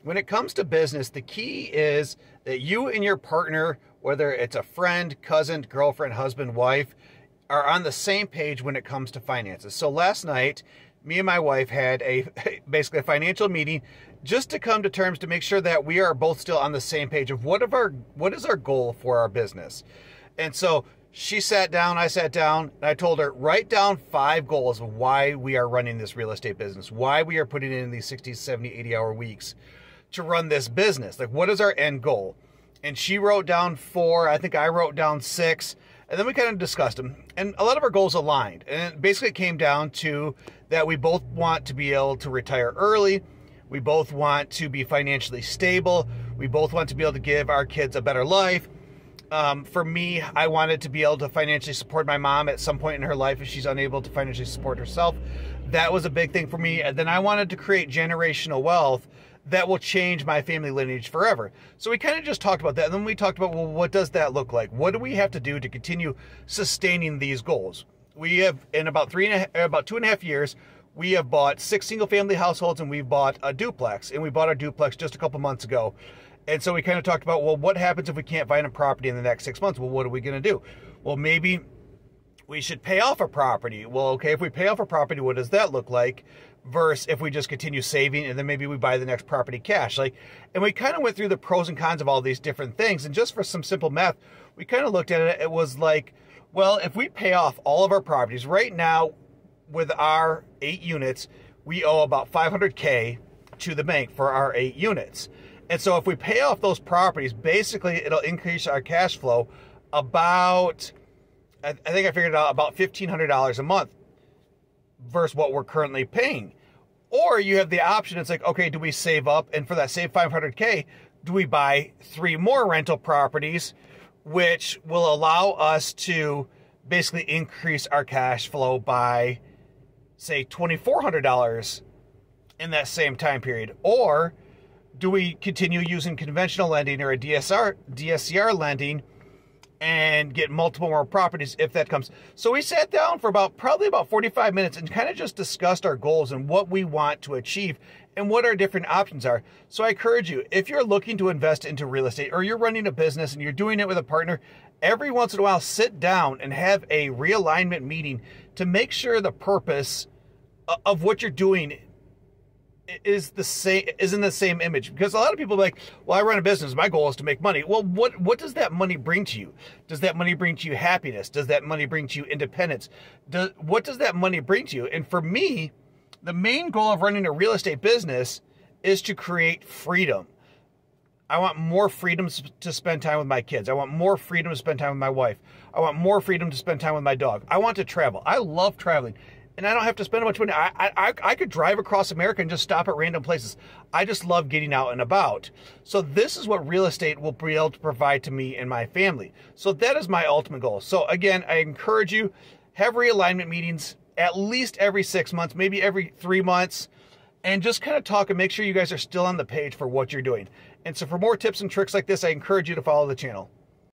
when it comes to business, the key is that you and your partner, whether it's a friend, cousin, girlfriend, husband, wife, are on the same page when it comes to finances. So last night, me and my wife had basically a financial meeting just to come to terms to make sure that we are both still on the same page of what is our goal for our business. And so she sat down, I sat down, and I told her, write down 5 goals of why we are running this real estate business, why we are putting in these 60, 70, 80-hour weeks to run this business. Like, what is our end goal? And she wrote down 4, I think I wrote down 6, and then we kind of discussed them. And a lot of our goals aligned. And it basically came down to that we both want to be able to retire early. We both want to be financially stable. We both want to be able to give our kids a better life. For me, I wanted to be able to financially support my mom at some point in her life if she's unable to financially support herself. That was a big thing for me. And then I wanted to create generational wealth that will change my family lineage forever. So we kind of just talked about that. And then we talked about, well, what does that look like? What do we have to do to continue sustaining these goals? We have, in about 2.5 years, we have bought 6 single-family households, and we've bought a duplex. And we bought our duplex just a couple months ago. And so we kind of talked about, well, what happens if we can't find a property in the next 6 months? Well, what are we going to do? Well, maybe we should pay off a property. Well, okay, if we pay off a property, what does that look like? Versus if we just continue saving and then maybe we buy the next property cash. And we kind of went through the pros and cons of all these different things. And just for some simple math, we kind of looked at it. It was like, well, if we pay off all of our properties right now with our 8 units, we owe about $500K to the bank for our 8 units. And so if we pay off those properties, basically it'll increase our cash flow about, I think I figured it out, about $1,500 a month versus what we're currently paying. Or you have the option, it's like, okay, do we save up? And for that save $500K, do we buy 3 more rental properties, which will allow us to basically increase our cash flow by, say, $2,400 in that same time period? Or do we continue using conventional lending or a DSCR lending and get multiple more properties if that comes? So we sat down for probably about 45 minutes and kind of just discussed our goals and what we want to achieve and what our different options are. So I encourage you, if you're looking to invest into real estate or you're running a business and you're doing it with a partner, every once in a while, sit down and have a realignment meeting to make sure the purpose of what you're doing is in the same image. Because a lot of people are like, well, I run a business, my goal is to make money. Well, what does that money bring to you? Does that money bring to you happiness? Does that money bring to you independence? What does that money bring to you? And for me, the main goal of running a real estate business is to create freedom. I want more freedom to spend time with my kids. I want more freedom to spend time with my wife. I want more freedom to spend time with my dog. I want to travel. I love traveling. And I don't have to spend a bunch of money. I could drive across America and just stop at random places. I just love getting out and about. So this is what real estate will be able to provide to me and my family. So that is my ultimate goal. So again, I encourage you, have realignment meetings at least every 6 months, maybe every 3 months, and just kind of talk and make sure you guys are still on the page for what you're doing. And so for more tips and tricks like this, I encourage you to follow the channel.